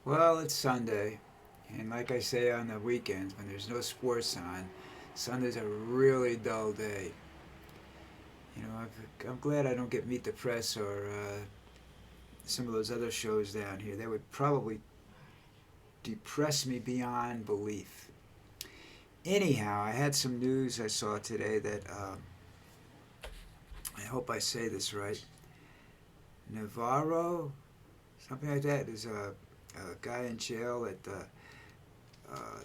Well, it's Sunday, and like I say on the weekends when there's no sports on, Sunday's a really dull day. I'm glad I don't get Meet the Press or some of those other shows down here. They would probably depress me beyond belief. Anyhow, I had some news I saw today that I hope I say this right. Navarro, something like that, is a guy in jail that uh,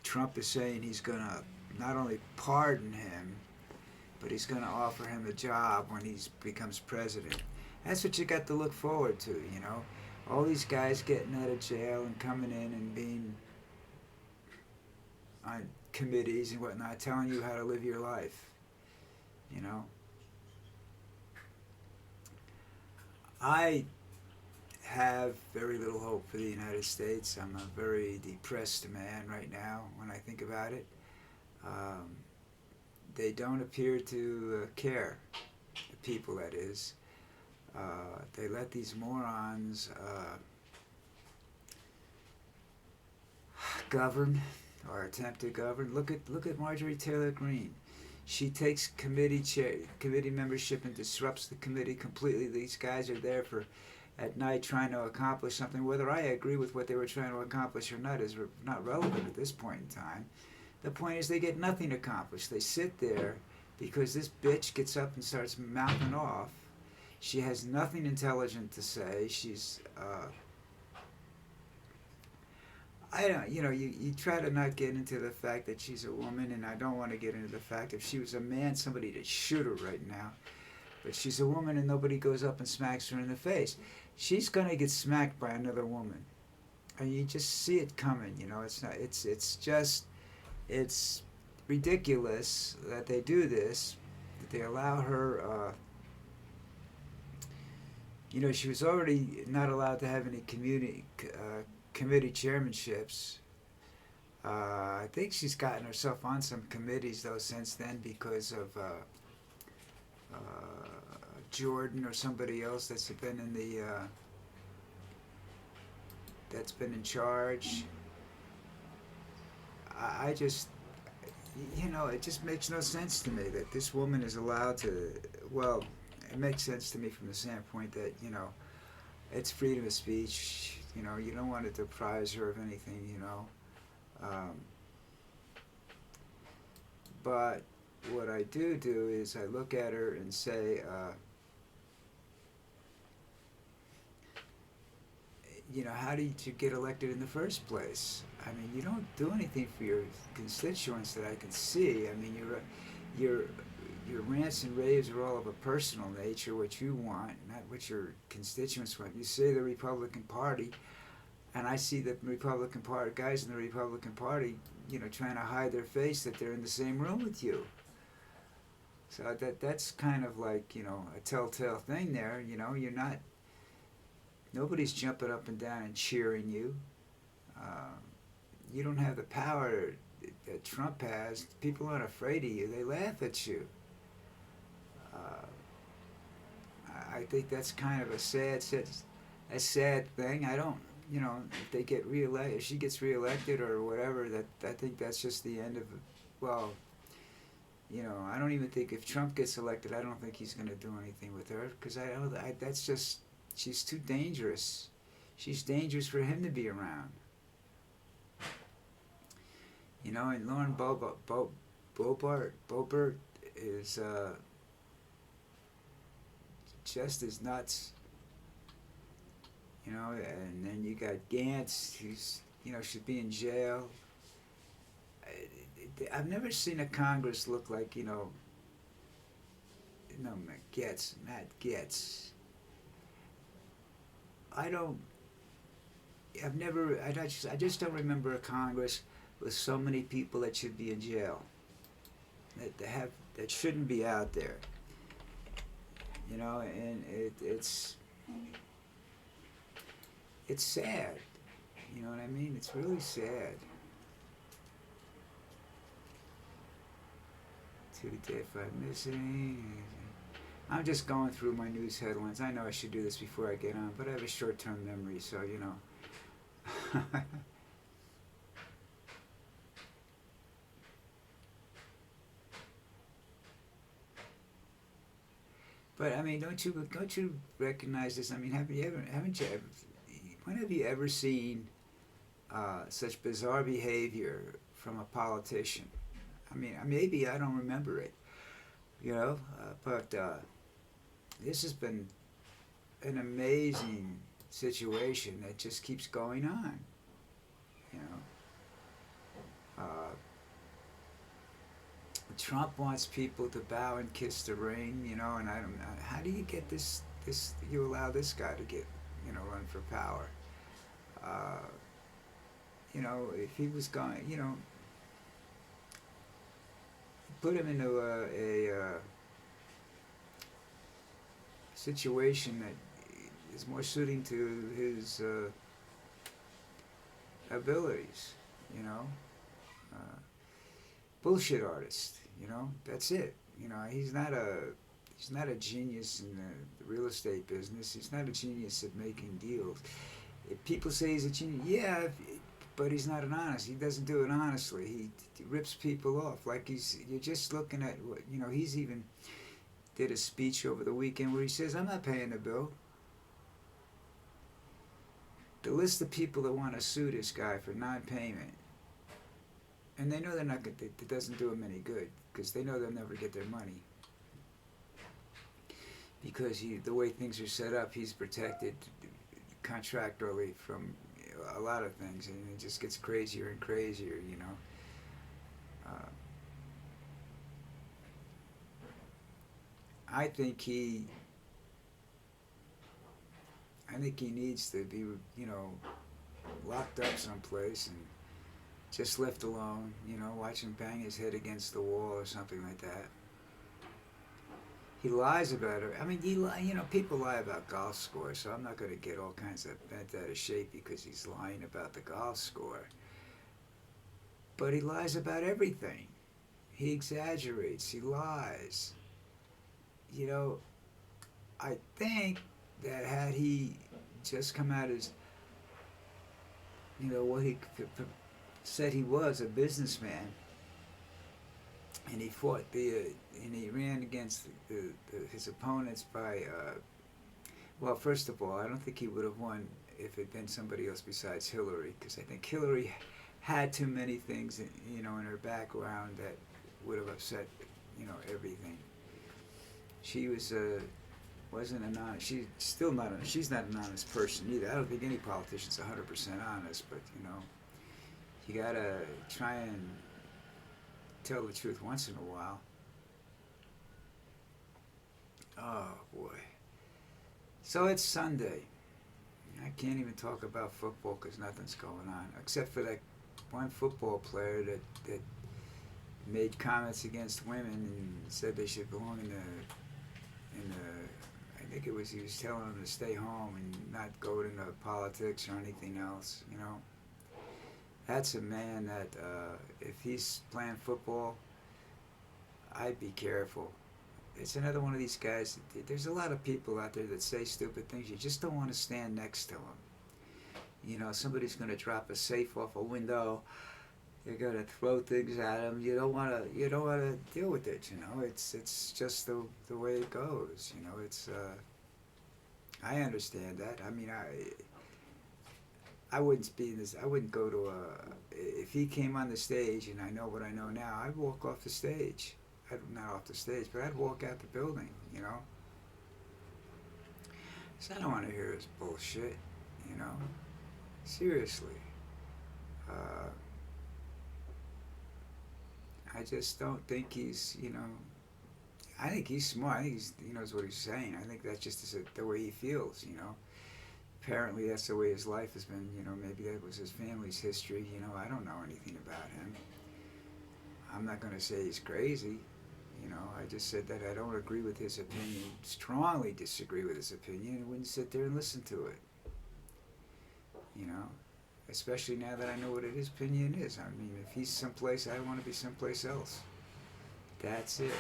Trump is saying he's going to not only pardon him, but he's going to offer him a job when he becomes president. That's what you got to look forward to, you know. All these guys getting out of jail and coming in and being on committees and whatnot, telling you how to live your life, you know. I have very little hope for the United States. I'm a very depressed man right now when I think about it. Um, they don't appear to care, the people that is. They let these morons govern or attempt to govern. Look at Marjorie Taylor Greene. She takes committee membership and disrupts the committee completely. These guys are there for at night trying to accomplish something. Whether I agree with what they were trying to accomplish or not is not relevant at this point in time. The point is they get nothing accomplished. They sit there because this bitch gets up and starts mouthing off. She has nothing intelligent to say. I don't, you try to not get into the fact that she's a woman, and I don't want to get into the fact if she was a man, somebody would shoot her right now. But she's a woman, and nobody goes up and smacks her in the face. She's gonna get smacked by another woman, and you just see it coming. You know, it's not. It's just it's ridiculous that they do this. That they allow her. She was already not allowed to have any committee chairmanships. I think she's gotten herself on some committees though since then because of uh, Jordan or somebody else that's been in charge. I just it just makes no sense to me that this woman is allowed to. Well, it makes sense to me from the standpoint that it's freedom of speech. You don't want to deprive her of anything. Um, but what I do is I look at her and say, how did you get elected in the first place? I mean, you don't do anything for your constituents that I can see. I mean, your your rants and raves are all of a personal nature, what you want, not what your constituents want. You say the Republican Party, and I see the Republican Party guys in the Republican Party, trying to hide their face that they're in the same room with you. So that's kind of like a telltale thing there. You're not. Nobody's jumping up and down and cheering you. Uh, you don't have the power that Trump has. People aren't afraid of you. They laugh at you. Uh, I think that's kind of a sad thing. I don't, if they get reelected, if she gets reelected or whatever, that I think that's just the end of, well, I don't even think if Trump gets elected, I don't think he's going to do anything with her because that's just, she's too dangerous. She's dangerous for him to be around. And Lauren Boebert is just as nuts. And then you got Gantz, who's should be in jail. I've never seen a Congress look like Matt Getz. I don't. I've never. I just don't remember a Congress with so many people that should be in jail. That shouldn't be out there. And it's sad. You know what I mean? It's really sad. Two dead, five missing. I'm just going through my news headlines. I know I should do this before I get on, but I have a short-term memory, so But I mean, don't you recognize this? I mean, haven't you ever, when have you ever seen such bizarre behavior from a politician? I mean, maybe I don't remember it, but this has been an amazing situation that just keeps going on. You know, uh, Trump wants people to bow and kiss the ring. And I don't know, how do you get this? You allow this guy to get run for power. Uh, if he was going, put him into a situation that is more suiting to his abilities. You know, uh, bullshit artist. That's it. He's not a genius in the real estate business. He's not a genius at making deals. If people say he's a genius, yeah, but he's not an honest. He doesn't do it honestly. He rips people off. Like you're just looking at what he's even did a speech over the weekend where he says, "I'm not paying the bill." The list of people that want to sue this guy for non-payment, and they know they're not good. It doesn't do them any good because they know they'll never get their money. Because the way things are set up, he's protected contractually from a lot of things, and it just gets crazier and crazier. Uh, I think he needs to be locked up someplace and just left alone. Watch him bang his head against the wall or something like that. He lies about it. I mean, people lie about golf scores, so I'm not going to get all kinds of bent out of shape because he's lying about the golf score. But he lies about everything. He exaggerates. He lies. I think that had he just come out as, what he said he was, a businessman, and he fought and he ran against his opponents by, well, first of all, I don't think he would have won if it had been somebody else besides Hillary, because I think Hillary had too many things, in her background that would have upset, everything. She wasn't an honest. She's not an honest person either. I don't think any politician's 100% honest, but you gotta try and tell the truth once in a while. Oh boy. So it's Sunday. I can't even talk about football because nothing's going on, except for that one football player that made comments against women and said they should belong in the I think it was he was telling them to stay home and not go into politics or anything else. That's a man that if he's playing football, I'd be careful. It's another one of these guys. There's a lot of people out there that say stupid things. You just don't want to stand next to them. Somebody's going to drop a safe off a window. They're going to throw things at them. You don't want to deal with it. It's just the way it goes. It's I understand that. I mean, I wouldn't be in this. I wouldn't go to if he came on the stage and I know what I know now, I'd walk off the stage. Not off the stage, but I'd walk out the building. So I don't want to hear his bullshit. Seriously. I just don't think he's, I think he's smart. I think he knows what he's saying. I think that's just the way he feels, Apparently that's the way his life has been, maybe that was his family's history, I don't know anything about him. I'm not going to say he's crazy, I just said that I don't agree with his opinion, strongly disagree with his opinion, and wouldn't sit there and listen to it, especially now that I know what his opinion is. I mean, if he's someplace, I want to be someplace else. That's it,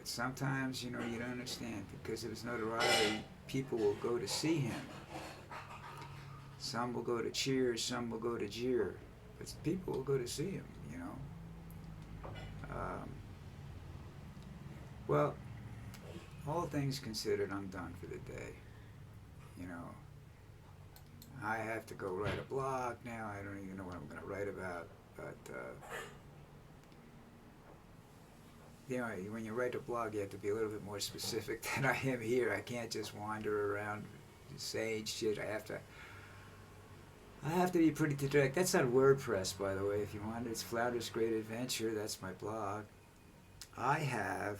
But sometimes, you know, you don't understand. Because of his notoriety, people will go to see him. Some will go to cheer, some will go to jeer. But people will go to see him, you know. Well, all things considered, I'm done for the day. You know, I have to go write a blog now. I don't even know what I'm going to write about. But, you know, when you write a blog, you have to be a little bit more specific than I am here. I can't just wander around saying shit. I have to be pretty direct. That's on WordPress, by the way. If you want it, it's Flounder's Great Adventure. That's my blog. I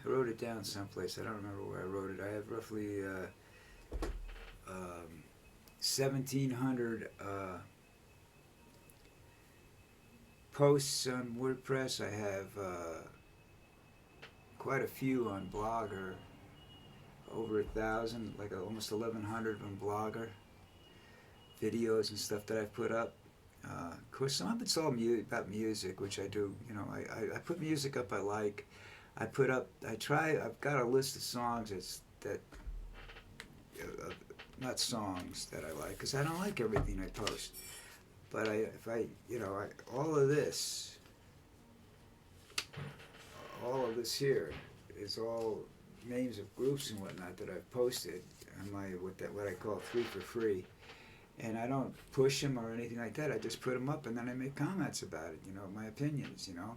wrote it down someplace. I don't remember where I wrote it. I have roughly 1,700 posts on WordPress. I have quite a few on Blogger. Over 1,000, like almost 1,100 on Blogger. Videos and stuff that I've put up. Of course, some of it's all about music, which I do. You know, I put music up I like. I've got a list of songs not songs that I like, because I don't like everything I post. But all of this here is all names of groups and whatnot that I've posted on my what I call 3 for free, and I don't push them or anything like that. I just put them up and then I make comments about it. You know, my opinions. You know,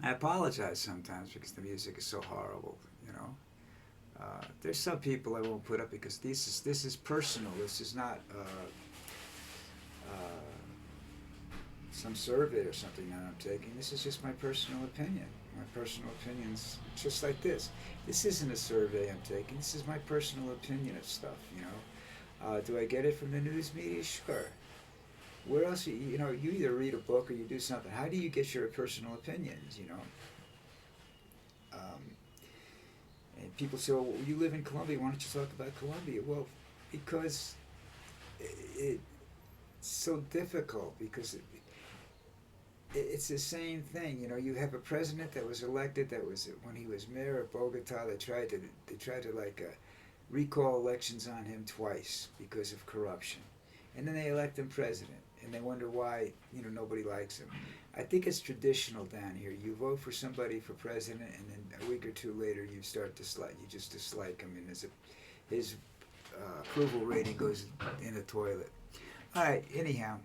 I apologize sometimes because the music is so horrible. You know, there's some people I won't put up because this is personal. This is not some survey or something that I'm taking. This is just my personal opinion. My personal opinion's just like this. This isn't a survey I'm taking. This is my personal opinion of stuff, you know. Do I get it from the news media? Sure. Where else, you know, you either read a book or you do something. How do you get your personal opinions, you know? And people say, well, you live in Colombia, why don't you talk about Colombia? Well, because it's so difficult, because it's the same thing, you know. You have a president that was elected. That was when he was mayor of Bogota. They tried to recall elections on him twice because of corruption, and then they elect him president, and they wonder why, you know, nobody likes him. I think it's traditional down here. You vote for somebody for president, and then a week or two later, you just dislike him, and his approval rating goes in the toilet. All right. Anyhow.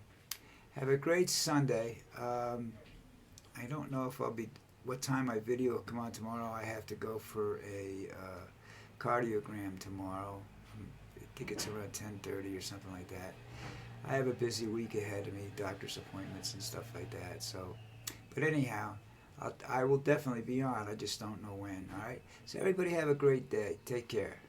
Have a great Sunday. I don't know if what time my video will come on tomorrow. I have to go for a cardiogram tomorrow. I think it's around 10:30 or something like that. I have a busy week ahead of me, doctor's appointments and stuff like that. So, but anyhow, I will definitely be on. I just don't know when. All right. So everybody have a great day. Take care.